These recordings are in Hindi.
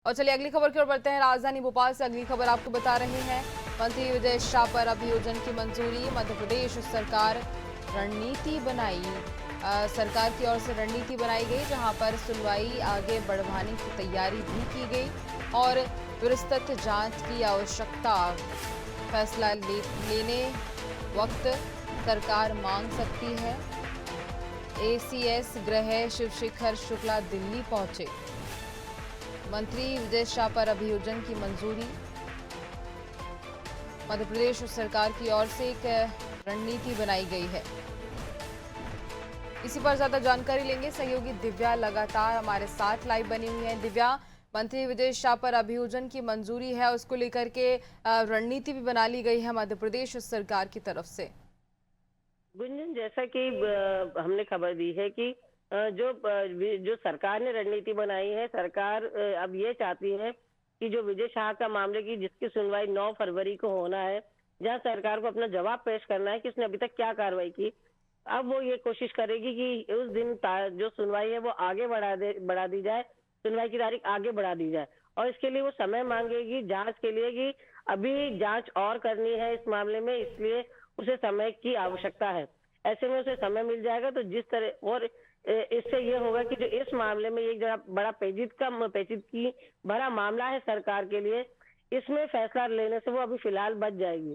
और चलिए अगली खबर की ओर बढ़ते हैं। राजधानी भोपाल से अगली खबर आपको बता रहे हैं। मंत्री विजय शाह पर अभियोजन की मंजूरी। मध्य प्रदेश सरकार रणनीति बनाई सरकार की ओर से रणनीति बनाई गई, जहां पर सुनवाई आगे बढ़ाने की तैयारी भी की गई और विस्तृत जांच की आवश्यकता। फैसला लेने वक्त सरकार मांग सकती है। एसीएस गृह शिवशेखर शुक्ला दिल्ली पहुंचे। मंत्री विजय शाह पर अभियोजन की मंजूरी। मध्य प्रदेश सरकार की ओर से एक रणनीति बनाई गई है। इसी पर ज्यादा जानकारी लेंगे। सहयोगी दिव्या लगातार हमारे साथ लाइव बनी हुई है। दिव्या, मंत्री विजय शाह पर अभियोजन की मंजूरी है, उसको लेकर के रणनीति भी बना ली गई है मध्य प्रदेश सरकार की तरफ से। गुंजन, जैसा कि हमने खबर दी है कि जो सरकार ने रणनीति बनाई है, सरकार अब ये चाहती है कि जो विजय शाह का मामले की जिसकी सुनवाई 9 फरवरी को होना है, जहां सरकार को अपना जवाब पेश करना है कि उसने अभी तक क्या कार्रवाई की, अब वो ये कोशिश करेगी कि उस दिन जो सुनवाई है वो आगे बढ़ा दी जाए, सुनवाई की तारीख आगे बढ़ा दी जाए। और इसके लिए वो समय मांगेगी जांच के लिए कि अभी जांच और करनी है इस मामले में, इसलिए उसे समय की आवश्यकता है। ऐसे में उसे समय मिल जाएगा। तो जिस तरह और इससे ये होगा कि जो इस मामले में एक बड़ा पेचीदगी भरा मामला है सरकार के लिए, इसमें फैसला लेने से वो अभी फिलहाल बच जाएगी।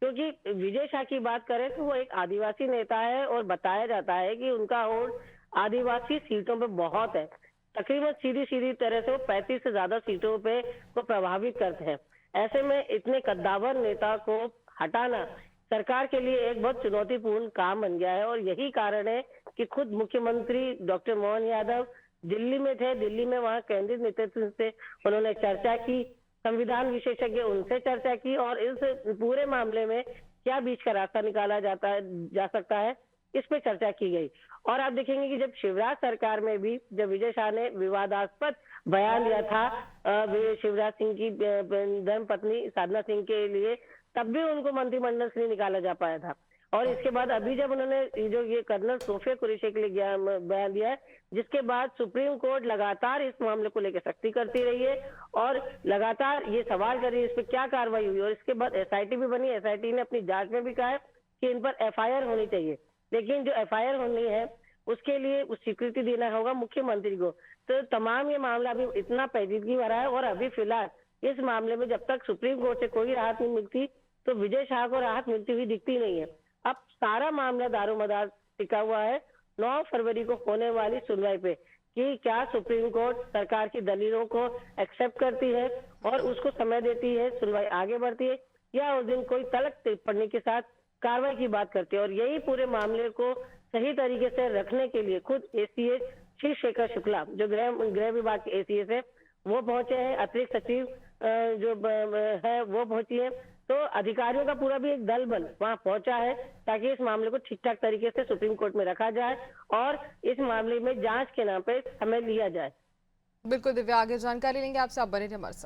क्योंकि विजय शाह की बात करें तो वो एक आदिवासी नेता है और बताया जाता है कि उनका होल्ड आदिवासी सीटों पे बहुत है। तकरीबन सीधी सीधी तरह से वो 35 से ज्यादा सीटों पे को प्रभावित करते हैं। ऐसे में इतने कद्दावर नेता को हटाना सरकार के लिए एक बहुत चुनौतीपूर्ण काम बन गया है। और यही कारण है कि खुद मुख्यमंत्री डॉक्टर मोहन यादव दिल्ली में थे। दिल्ली में वहां केंद्रीय नेतृत्व से उन्होंने चर्चा की, संविधान विशेषज्ञ उनसे चर्चा की और इस पूरे मामले में क्या बीच का रास्ता निकाला जा सकता है, इस पे चर्चा की गई। और आप देखेंगे कि जब शिवराज सरकार में भी जब विजय शाह ने विवादास्पद बयान दिया था शिवराज सिंह की धर्म पत्नी साधना सिंह के लिए, तब भी उनको मंत्रिमंडल से नहीं निकाला जा पाया था। और इसके बाद अभी जब उन्होंने ये कर्नल सोफिया कुरैशी के लिए बयान दिया है, जिसके बाद सुप्रीम कोर्ट लगातार इस मामले को लेकर सख्ती करती रही है और लगातार ये सवाल कर रही है इस पर क्या कार्रवाई हुई। और इसके बाद एसआईटी भी बनी। एसआईटी ने अपनी जांच में भी कहा है कि इन पर एफआईआर होनी चाहिए, लेकिन जो एफआईआर होनी है उसके लिए स्वीकृति देना होगा मुख्यमंत्री को। तो तमाम ये मामला अभी इतना पेचीदगी भरा है और अभी फिलहाल इस मामले में जब तक सुप्रीम कोर्ट से कोई राहत नहीं मिलती तो विजय शाह को राहत मिलती हुई दिखती नहीं है। अब सारा मामला दारोमदार टिका हुआ है 9 फरवरी को होने वाली सुनवाई पे कि क्या सुप्रीम कोर्ट सरकार की दलीलों को एक्सेप्ट करती है और उसको समय देती है, सुनवाई आगे बढ़ती है, या उस दिन कोई तलक टिप्पणी के साथ कार्रवाई की बात करती है। और यही पूरे मामले को सही तरीके से रखने के लिए खुद एसीएस शिवशेखर शुक्ला, जो गृह विभाग के एसीएस है, वो पहुंचे हैं। अतिरिक्त सचिव है वो पहुंची है। तो अधिकारियों का पूरा भी एक दल बल वहां पहुंचा है ताकि इस मामले को ठीक ठाक तरीके से सुप्रीम कोर्ट में रखा जाए और इस मामले में जांच के नाम पे समय लिया जाए। बिल्कुल दिव्या, आगे जानकारी लेंगे आपसे, आप बने रहिए हमारे साथ।